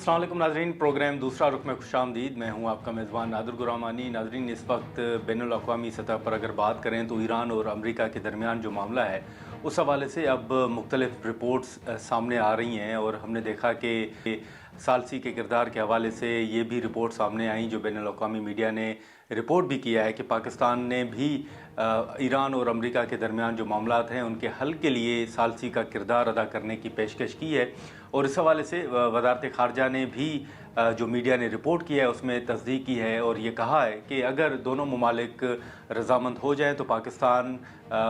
अस्सलाम वालेकुम नाज़रीन, प्रोग्राम दूसरा रुख में खुशामदीद। मैं हूं आपका मेज़बान नादिर गुरामानी। नाज़रीन, इस वक्त बैनुल अक़वामी सतह पर अगर बात करें तो ईरान और अमेरिका के दरमियान जो मामला है उस हवाले से अब मुख्तलिफ रिपोर्ट्स सामने आ रही हैं और हमने देखा कि सालसी के किरदार के हवाले से ये भी रिपोर्ट सामने आई जो बैनुल अक़वामी मीडिया ने रिपोर्ट भी किया है कि पाकिस्तान ने भी ईरान और अमेरिका के दरमियान जो मामलात हैं उनके हल के लिए सालसी का किरदार अदा करने की पेशकश की है। और इस हवाले से वज़ारत ख़ारजा ने भी जो मीडिया ने रिपोर्ट किया है उसमें तस्दीक की है और ये कहा है कि अगर दोनों ममालिक रज़ामंद हो जाएँ तो पाकिस्तान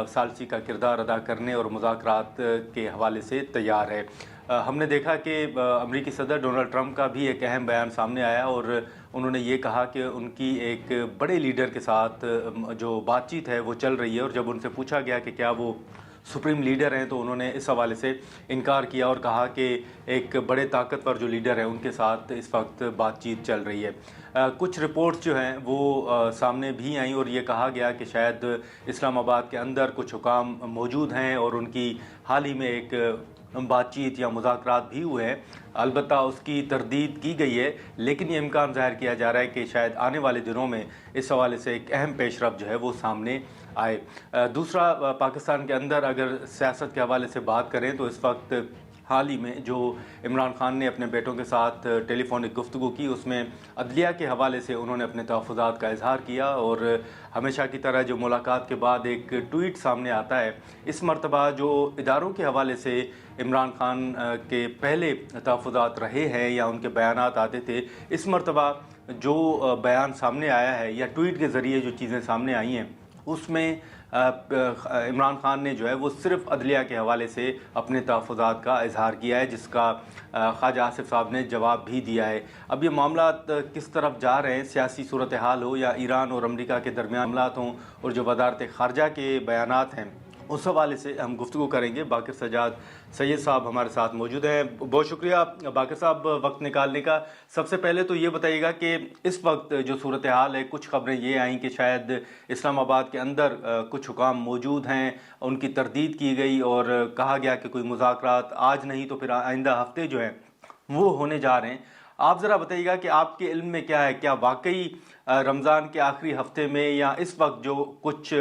सालसी का किरदार अदा करने और मुज़ाकरात के हवाले से तैयार है। हमने देखा कि अमेरिकी सदर डोनाल्ड ट्रंप का भी एक अहम बयान सामने आया और उन्होंने ये कहा कि उनकी एक बड़े लीडर के साथ जो बातचीत है वो चल रही है और जब उनसे पूछा गया कि क्या वो सुप्रीम लीडर हैं तो उन्होंने इस हवाले से इनकार किया और कहा कि एक बड़े ताकतवर जो लीडर हैं उनके साथ इस वक्त बातचीत चल रही है। कुछ रिपोर्ट्स जो हैं वो सामने भी आई और ये कहा गया कि शायद इस्लामाबाद के अंदर कुछ हुकाम मौजूद हैं और उनकी हाल ही में एक बातचीत या मुज़ाकरात भी हुए हैं। अलबत्ता उसकी तरदीद की गई है, लेकिन ये इम्कान ज़ाहिर किया जा रहा है कि शायद आने वाले दिनों में इस हवाले से एक अहम पेशरफ जो है वो सामने आए। दूसरा, पाकिस्तान के अंदर अगर सियासत के हवाले से बात करें तो इस वक्त हाल ही में जो इमरान खान ने अपने बेटों के साथ टेलीफोनिक गुफ्तगू की उसमें अदलिया के हवाले से उन्होंने अपने तहफ़्फ़ुज़ात का इजहार किया और हमेशा की तरह जो मुलाकात के बाद एक ट्वीट सामने आता है, इस मरतबा जो इदारों के हवाले से इमरान खान के पहले तहफ़्फ़ुज़ात रहे हैं या उनके बयानात आते थे, इस मरतबा जो बयान सामने आया है या ट्वीट के ज़रिए जो चीज़ें सामने आई हैं उसमें इमरान खान ने जो है वो सिर्फ़ अदलिया के हवाले से अपने तहफ़्फ़ुज़ात का इजहार किया है, जिसका ख्वाजा आसिफ साहब ने जवाब भी दिया है। अब ये मामला किस तरफ जा रहे हैं, सियासी सूरत हाल हो या ईरान और अमेरिका के दरमियान मामलात हों और जो वज़ारत ख़ारजा के बयानात हैं उस हवाले से हम गुफ्तगू करेंगे। बाक़िर सज्जाद सैयद साहब हमारे साथ मौजूद हैं। बहुत शुक्रिया बाक़िर साहब वक्त निकालने का। सबसे पहले तो ये बताइएगा कि इस वक्त जो सूरत हाल है, कुछ ख़बरें ये आई कि शायद इस्लामाबाद के अंदर कुछ हुकाम मौजूद हैं, उनकी तरदीद की गई और कहा गया कि कोई मुज़ाकरात आज नहीं तो फिर आइंदा हफ्ते जो हैं वो होने जा रहे हैं। आप ज़रा बताइएगा कि आपके इल्म में क्या है, क्या वाकई रमज़ान के आखिरी हफ्ते में या इस वक्त जो कुछ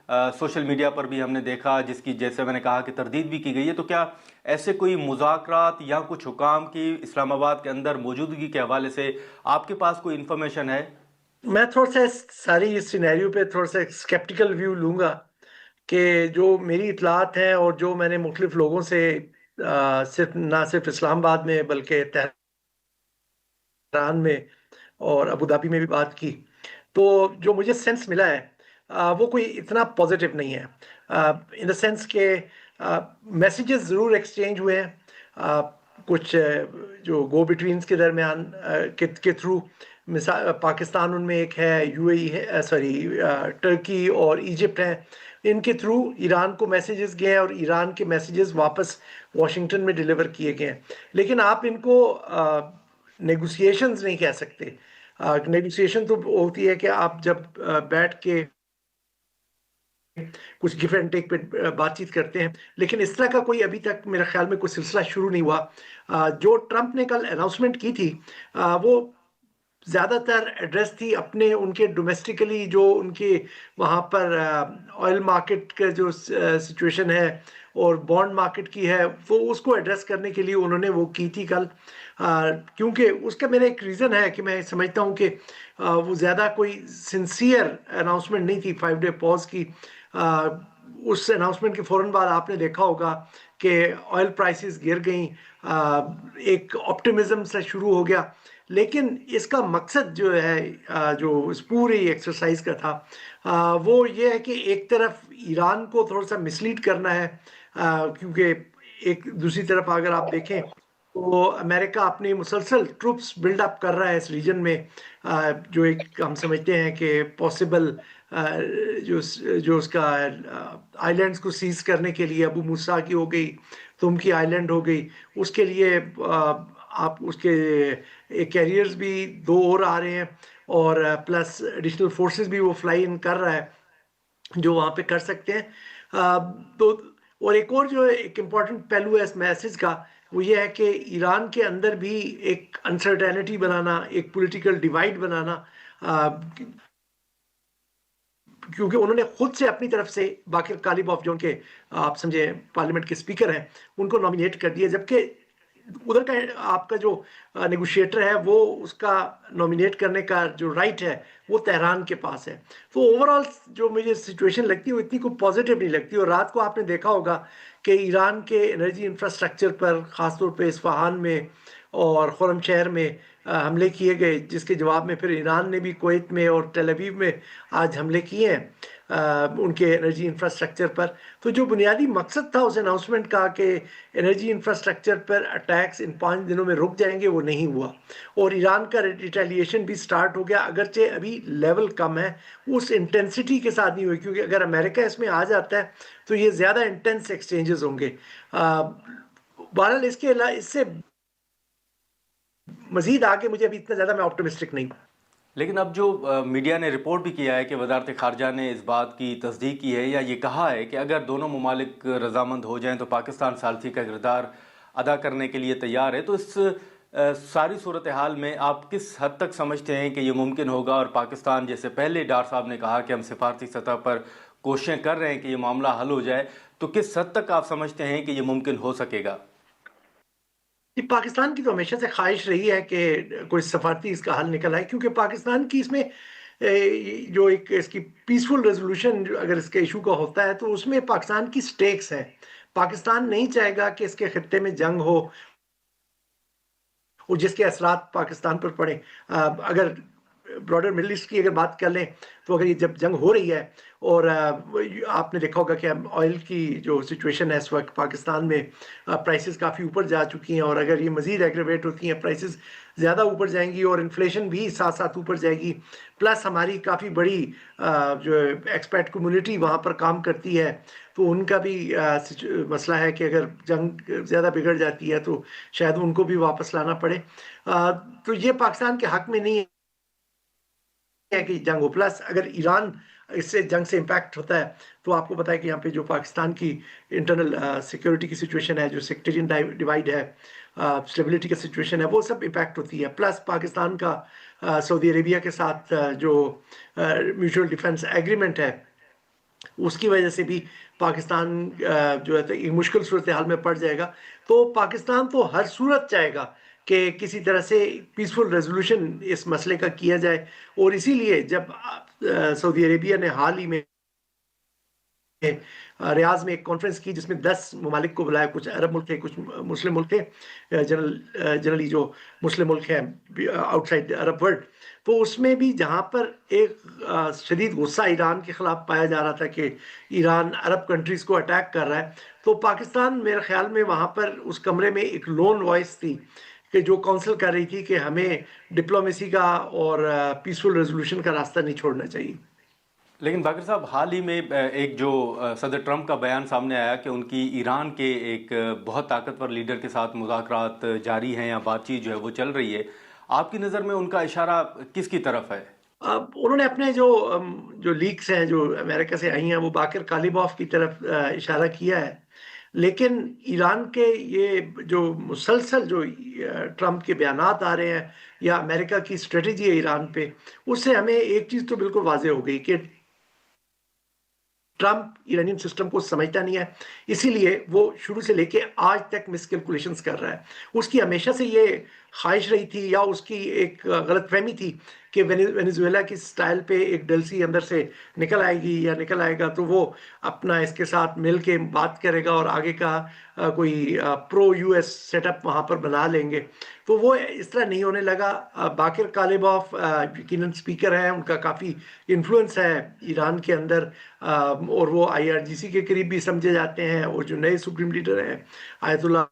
सोशल मीडिया पर भी हमने देखा जिसकी जैसे मैंने कहा कि तरदीद भी की गई है, तो क्या ऐसे कोई मुज़ाकरात या कुछ हुकाम की इस्लामाबाद के अंदर मौजूदगी के हवाले से आपके पास कोई इन्फॉर्मेशन है? मैं थोड़ा सा सारी इस सिनेरियो पे थोड़ा सा स्केप्टिकल व्यू लूँगा कि जो मेरी इतलात हैं और जो मैंने मुख्तलिफ लोगों से सिर्फ इस्लामाबाद में बल्कि तेहरान में और अबू धाबी में भी बात की, तो जो मुझे सेंस मिला है वो कोई इतना पॉजिटिव नहीं है। इन द सेंस के मैसेजेस ज़रूर एक्सचेंज हुए हैं कुछ जो गो बिटवीन्स के दरमियान के थ्रू। मिसाल पाकिस्तान उनमें एक है, यूएई है, टर्की और इजिप्ट है, इनके थ्रू ईरान को मैसेजेस गए हैं और ईरान के मैसेजेस वापस वाशिंगटन में डिलीवर किए गए हैं। लेकिन आप इनको नेगोशिएशंस नहीं कह सकते। नेगोशिएशन तो होती है कि आप जब बैठ के कुछ गिव एंड टेक पे बातचीत करते हैं, लेकिन इस तरह का कोई अभी तक मेरे ख्याल में कोई सिलसिला शुरू नहीं हुआ। जो ट्रंप ने कल अनाउंसमेंट की थी वो ज़्यादातर एड्रेस थी अपने उनके डोमेस्टिकली जो उनके वहाँ पर ऑयल मार्केट का जो सिचुएशन है और बॉन्ड मार्केट की है, वो उसको एड्रेस करने के लिए उन्होंने वो की थी कल। क्योंकि उसका मेरा एक रीज़न है कि मैं समझता हूँ कि वो ज़्यादा कोई सिंसियर अनाउंसमेंट नहीं थी 5 डे पॉज की। उस अनाउंसमेंट के फ़ौरन बाद आपने देखा होगा कि ऑयल प्राइसेस गिर गई, एक ऑप्टिमिज्म से शुरू हो गया। लेकिन इसका मकसद जो है जो इस पूरी एक्सरसाइज का था वो ये है कि एक तरफ ईरान को थोड़ा सा मिसलीड करना है, क्योंकि एक दूसरी तरफ अगर आप देखें तो अमेरिका अपनी मुसलसल ट्रूप्स बिल्डअप कर रहा है इस रीजन में, जो एक हम समझते हैं कि पॉसिबल जो उसका आइलैंड्स को सीज करने के लिए अबू मूसा की हो गई, तुम की आइलैंड हो गई, उसके लिए आप उसके कैरियर्स भी 2 और आ रहे हैं और प्लस एडिशनल फोर्सेस भी वो फ्लाई इन कर रहा है जो वहाँ पे कर सकते हैं। तो और एक और जो एक इम्पॉर्टेंट पहलू है इस मैसेज का وہ یہ ہے کہ ایران کے اندر بھی ایک انسرٹینٹی بنانا، ایک پولیٹیکل ڈیوائڈ بنانا، کیونکہ انہوں نے خود سے اپنی طرف سے باقر کالیباف جو ان کے آپ سمجھے پارلیمنٹ کے اسپیکر ہیں ان کو نامینیٹ کر دیا، جبکہ ادھر کا آپ کا جو نیگوشیٹر ہے وہ اس کا نامینیٹ کرنے کا جو رائٹ ہے وہ تہران کے پاس ہے. تو اوورآل جو مجھے سچویشن لگتی ہے وہ اتنی کوئی پازیٹیو نہیں لگتی. اور رات کو آپ نے دیکھا ہوگا کہ ایران کے انرجی انفراسٹرکچر پر خاص طور پہ اصفہان میں اور خرم شہر میں حملے کیے گئے، جس کے جواب میں پھر ایران نے بھی کویت میں اور تل ابیب میں آج حملے کیے ہیں ان کے انرجی انفراسٹرکچر پر. تو جو بنیادی مقصد تھا اس اناؤنسمنٹ کا کہ انرجی انفراسٹرکچر پر اٹیکس ان 5 دنوں میں رک جائیں گے، وہ نہیں ہوا. اور ایران کا ریٹیلیشن بھی سٹارٹ ہو گیا، اگرچہ ابھی لیول کم ہے، اس انٹینسٹی کے ساتھ نہیں ہوئی، کیونکہ اگر امریکہ اس میں آ جاتا ہے تو یہ زیادہ انٹینس ایکسچینجز ہوں گے. بہرحال اس سے مزید آگے مجھے ابھی اتنا زیادہ میں آپٹمسٹک نہیں. لیکن اب جو میڈیا نے رپورٹ بھی کیا ہے کہ وزارت خارجہ نے اس بات کی تصدیق کی ہے یا یہ کہا ہے کہ اگر دونوں ممالک رضامند ہو جائیں تو پاکستان ثالثی کا کردار ادا کرنے کے لیے تیار ہے. تو اس ساری صورتحال میں آپ کس حد تک سمجھتے ہیں کہ یہ ممکن ہوگا، اور پاکستان جیسے پہلے ڈار صاحب نے کہا کہ ہم سفارتی سطح پر کوششیں کر رہے ہیں کہ یہ معاملہ حل ہو جائے، تو کس حد تک آپ سمجھتے ہیں کہ یہ ممکن ہو سکے گا؟ پاکستان کی تو ہمیشہ سے خواہش رہی ہے کہ کوئی سفارتی اس کا حل نکل آئے، کیونکہ پاکستان کی اس میں جو ایک اس کی پیسفل ریزولوشن اگر اس کے ایشو کا ہوتا ہے تو اس میں پاکستان کی سٹیکس ہیں. پاکستان نہیں چاہے گا کہ اس کے خطے میں جنگ ہو اور جس کے اثرات پاکستان پر پڑے. اگر براڈر مڈل ایسٹ کی اگر بات کر لیں تو اگر یہ جب جنگ ہو رہی ہے اور آپ نے دیکھا ہوگا کہ آئل کی جو سچویشن ہے اس وقت پاکستان میں پرائسز کافی اوپر جا چکی ہیں، اور اگر یہ مزید ایگریویٹ ہوتی ہیں پرائسز زیادہ اوپر جائیں گی اور انفلیشن بھی ساتھ ساتھ اوپر جائے گی. پلس ہماری کافی بڑی جو ایکسپیٹ کمیونٹی وہاں پر کام کرتی ہے، تو ان کا بھی مسئلہ ہے کہ اگر جنگ زیادہ بگڑ جاتی ہے تو شاید ان کو بھی واپس لانا پڑے. تو یہ پاکستان کے حق میں نہیں ہے کہ جنگ ہو. پلس اگر ایران اس سے جنگ سے امپیکٹ ہوتا ہے تو آپ کو پتا ہے کہ یہاں پہ جو پاکستان کی انٹرنل سیکیورٹی کی سچویشن ہے، جو سیکٹرین ڈیوائڈ ہے، اسٹیبلٹی کا سچویشن ہے، وہ سب امپیکٹ ہوتی ہے. پلس پاکستان کا سعودی عربیہ کے ساتھ جو میوچل ڈیفنس ایگریمنٹ ہے اس کی وجہ سے بھی پاکستان جو ہے ایک مشکل صورتحال میں پڑ جائے گا. تو پاکستان تو ہر صورت چاہے گا کہ کسی طرح سے پیسفل ریزولوشن اس مسئلے کا کیا جائے. اور اسی لیے جب سعودی عربیہ نے حال ہی میں ریاض میں ایک کانفرنس کی جس میں 10 ممالک کو بلایا، کچھ عرب ملک تھے، کچھ مسلم ملک تھے، جنرلی جو مسلم ملک ہیں آؤٹ سائڈ عرب ورلڈ، تو اس میں بھی جہاں پر ایک شدید غصہ ایران کے خلاف پایا جا رہا تھا کہ ایران عرب کنٹریز کو اٹیک کر رہا ہے، تو پاکستان میرے خیال میں وہاں پر اس کمرے میں ایک لون وائس تھی کہ جو کونسل کر رہی تھی کہ ہمیں ڈپلومیسی کا اور پیسفل ریزولوشن کا راستہ نہیں چھوڑنا چاہیے. لیکن باقر صاحب، حال ہی میں ایک جو صدر ٹرمپ کا بیان سامنے آیا کہ ان کی ایران کے ایک بہت طاقتور لیڈر کے ساتھ مذاکرات جاری ہیں یا بات چیت جو ہے وہ چل رہی ہے، آپ کی نظر میں ان کا اشارہ کس کی طرف ہے؟ انہوں نے اپنے جو لیکس ہیں جو امریکہ سے آئی ہیں وہ باقر کالیباف کی طرف اشارہ کیا ہے. لیکن ایران کے یہ جو مسلسل جو ٹرمپ کے بیانات آ رہے ہیں یا امریکہ کی اسٹریٹجی ہے ایران پہ، اس سے ہمیں ایک چیز تو بالکل واضح ہو گئی کہ ٹرمپ ایرانین سسٹم کو سمجھتا نہیں ہے، اسی لیے وہ شروع سے لے کے آج تک مس کیلکولیشنز کر رہا ہے. اس کی ہمیشہ سے یہ خواہش رہی تھی یا اس کی ایک غلط فہمی تھی کہ وینیزویلا کی سٹائل پہ ایک ڈلسی اندر سے نکل آئے گی یا نکل آئے گا تو وہ اپنا اس کے ساتھ مل کے بات کرے گا اور آگے کا کوئی پرو یو ایس سیٹ اپ وہاں پر بنا لیں گے. تو وہ اس طرح نہیں ہونے لگا. باقر کالیباف یقیناً اسپیکر ہیں، ان کا کافی انفلوئنس ہے ایران کے اندر، اور وہ IRGC کے قریب بھی سمجھے جاتے ہیں، اور جو نئے سپریم لیڈر ہیں آیت اللہ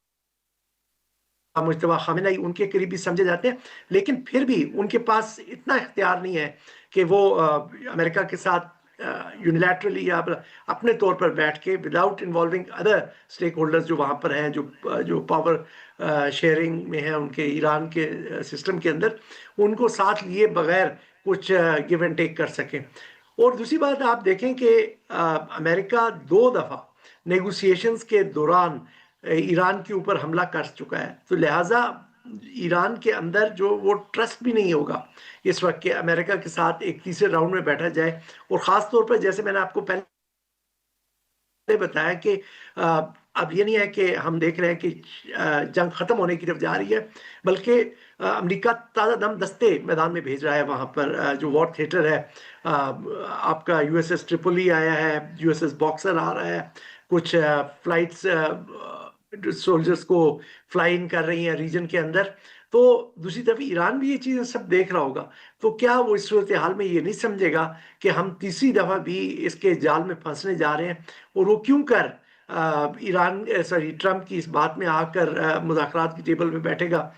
مجتبیٰ خامنہ ای ان کے قریب بھی سمجھے جاتے ہیں. لیکن پھر بھی ان کے پاس اتنا اختیار نہیں ہے کہ وہ امریکہ کے ساتھ یونیلیٹرلی یا اپنے طور پر بیٹھ کے without involving other stake holders جو وہاں پر ہیں، جو پاور شیئرنگ میں ہیں ان کے ایران کے سسٹم کے اندر، ان کو ساتھ لیے بغیر کچھ گیو اینڈ ٹیک کر سکیں. اور دوسری بات آپ دیکھیں کہ امریکہ 2 دفعہ نیگوسیشنز کے دوران ईरान के ऊपर हमला कर चुका है, तो लिहाजा ईरान के अंदर जो वो ट्रस्ट भी नहीं होगा इस वक्त कि अमेरिका के साथ एक तीसरे राउंड में बैठा जाए। और ख़ास तौर पर जैसे मैंने आपको पहले बताया कि अब ये नहीं है कि हम देख रहे हैं कि जंग ख़त्म होने की तरफ जा रही है, बल्कि अमेरिका ताज़ा दम दस्ते मैदान में भेज रहा है। वहाँ पर जो वॉर थिएटर है, आपका यूएसएस ट्रिपोली आया है, यूएसएस बॉक्सर आ रहा है, कुछ फ्लाइट्स सोल्जर्स को फ्लाई इन कर रही हैं रीजन के अंदर। तो दूसरी तरफ ईरान भी ये चीज़ें सब देख रहा होगा, तो क्या वो इस सूरत हाल में ये नहीं समझेगा कि हम तीसरी दफ़ा भी इसके जाल में फंसने जा रहे हैं? और वो क्यों कर ट्रम्प की इस बात में आकर मुज़ाकरात की टेबल में बैठेगा?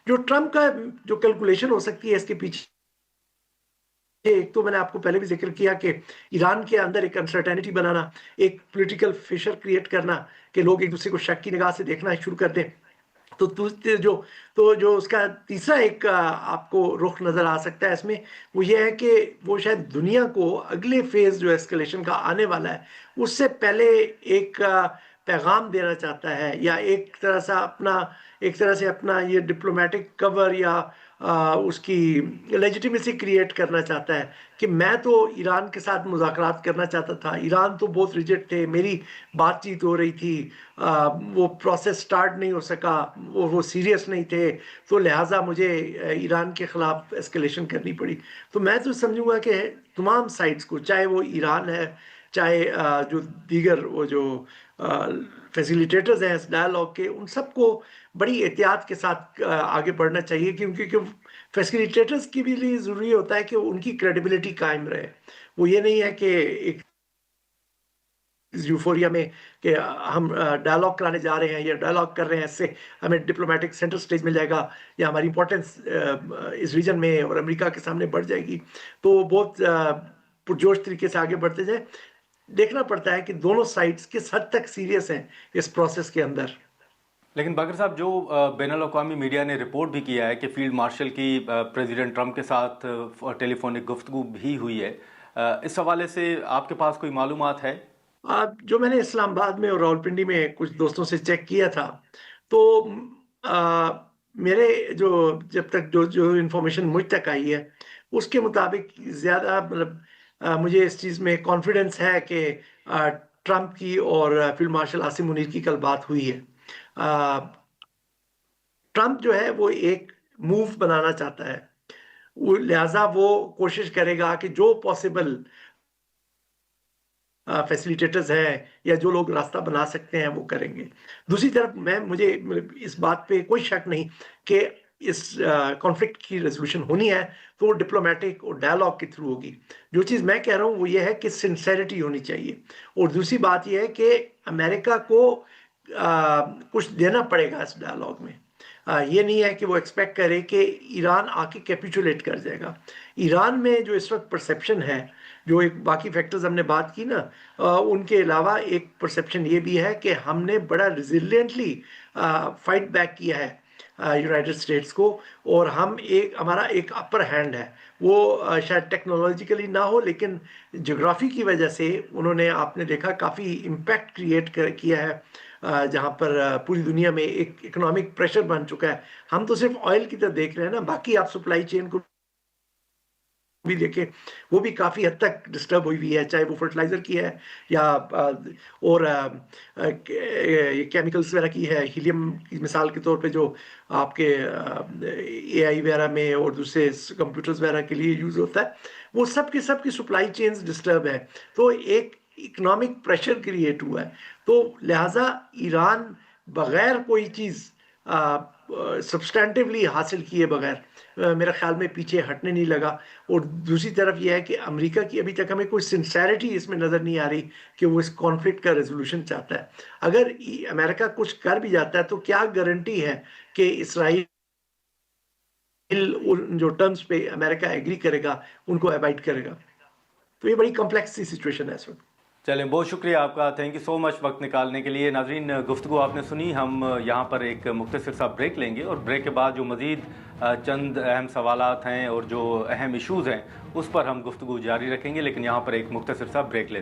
जो ट्रम्प का जो कैलकुलेशन हो सकती है इसके पीछे, एक तो मैंने आपको पहले भी जिक्र किया कि ईरान के अंदर एक अनसर्टेनिटी बनाना, एक पॉलिटिकल फिशर क्रिएट करना कि लोग एक दूसरे को शक की निगाह से देखना शुरू कर दें। जो उसका तीसरा एक आपको रुख नजर आ सकता है इसमें, वो ये है कि वो शायद दुनिया को अगले फेज जो एस्केलेशन का आने वाला है उससे पहले एक पैगाम देना चाहता है, या एक तरह से अपना ये डिप्लोमेटिक कवर या उसकी लेजिटिमेसी क्रिएट करना चाहता है कि मैं तो ईरान के साथ मुज़ाकरात करना चाहता था, ईरान तो बहुत रिजेक्ट थे, मेरी बातचीत हो रही थी, वो प्रोसेस स्टार्ट नहीं हो सका, वो सीरियस नहीं थे, तो लिहाजा मुझे ईरान के ख़िलाफ़ एस्केलेशन करनी पड़ी। तो मैं तो समझूंगा कि तमाम साइड्स को, चाहे वो ईरान है, चाहे जो दीगर वो जो फैसिलिटेटर्स हैं इस डायलॉग के, उन सबको बड़ी एहतियात के साथ आगे बढ़ना चाहिए, क्योंकि फैसिलिटेटर्स की भी लिए ज़रूरी होता है कि उनकी क्रेडिबिलिटी कायम रहे। वो ये नहीं है कि एक यूफोरिया में कि हम डायलॉग कराने जा रहे हैं या डायलॉग कर रहे हैं, इससे हमें डिप्लोमेटिक सेंटर स्टेज मिल जाएगा या हमारी इंपॉर्टेंस इस रीजन में और अमेरिका के सामने बढ़ जाएगी। तो बहुत पुरजोश तरीके से आगे बढ़ते जाए। देखना पड़ता है कि दोनों साइड्स किस हद तक सीरियस हैं इस प्रोसेस के अंदर। लेकिन बाकर साहब, जो बैनुल-अक़वामी मीडिया ने रिपोर्ट भी किया है कि फील्ड मार्शल की प्रेसिडेंट ट्रंप के साथ टेलीफोनिक गुफ्तगू भी हुई है, इस हवाले से आपके पास कोई मालूमात है? जो मैंने इस्लामाबाद में और रावलपिंडी में कुछ दोस्तों से चेक किया था, तो मेरे जब तक जो इन्फॉर्मेशन मुझ तक आई है उसके मुताबिक ज़्यादा मुझे इस चीज़ में कॉन्फिडेंस है कि ट्रंप की और फील्ड मार्शल आसिम मुनीर की कल बात हुई है। ट्रंप जो है वो एक मूव बनाना चाहता है, लिहाजा वो कोशिश करेगा कि जो पॉसिबल फैसिलिटेटर्स हैं या जो लोग रास्ता बना सकते हैं वो करेंगे। दूसरी तरफ मुझे इस बात पे कोई शक नहीं कि इस कॉन्फ्लिक्ट की रेजोल्यूशन होनी है तो वो डिप्लोमेटिक और डायलॉग के थ्रू होगी। जो चीज़ मैं कह रहा हूँ वो ये है कि सिंसेरिटी होनी चाहिए, और दूसरी बात ये है कि अमेरिका को कुछ देना पड़ेगा इस डायलॉग में। ये नहीं है कि वो एक्सपेक्ट करे कि ईरान आके कैपिचुलेट कर जाएगा। ईरान में जो इस वक्त परसेप्शन है, जो एक बाकी फैक्टर्स हमने बात की ना, उनके अलावा एक परसेप्शन ये भी है कि हमने बड़ा रिजिलियंटली फाइट बैक किया है यूनाइटेड स्टेट्स को, और हमारा एक अपर हैंड है। वो शायद टेक्नोलॉजिकली ना हो, लेकिन ज्योग्राफी की वजह से उन्होंने, आपने देखा, काफ़ी इम्पैक्ट क्रिएट किया है जहाँ पर पूरी दुनिया में एक इकोनॉमिक प्रेशर बन चुका है। हम तो सिर्फ ऑयल की तरफ देख रहे हैं ना, बाकी आप सप्लाई चेन को भी देखें, वो भी काफ़ी हद तक डिस्टर्ब हुई है, चाहे वो फर्टिलाइज़र की है या और केमिकल्स वगैरह की है। हीलियम की मिसाल के तौर पे जो आपके एआई वगैरह में और दूसरे कंप्यूटर्स वगैरह के लिए यूज़ होता है, वो सब की सप्लाई चेन्स डिस्टर्ब है, तो एक इकोनॉमिक प्रेशर क्रिएट हुआ है। तो लिहाजा ईरान बगैर कोई चीज़ सब्सटेंटिवली हासिल किए बगैर मेरे ख्याल में पीछे हटने नहीं लगा। और दूसरी तरफ यह है कि अमेरिका की अभी तक हमें कोई सिंसेरिटी इसमें नज़र नहीं आ रही कि वो इस कॉन्फ्लिक्ट का रेजोल्यूशन चाहता है। अगर अमेरिका कुछ कर भी जाता है तो क्या गारंटी है कि इसराइल जो टर्म्स पे अमेरिका एग्री करेगा उनको अवॉइड करेगा? तो ये बड़ी कॉम्प्लेक्स सी सिचुएशन है इस वक्त। चलें, बहुत शुक्रिया आपका, थैंक यू सो मच वक्त निकालने के लिए। नाज़रीन, गुफ्तगू आपने सुनी। हम यहाँ पर एक मुख्तसर सा ब्रेक लेंगे और ब्रेक के बाद जो मज़ीद चंद अहम सवालात हैं और जो अहम इशूज़ हैं उस पर हम गुफ्तगू जारी रखेंगे, लेकिन यहाँ पर एक मुख्तसर सा ब्रेक लेते हैं।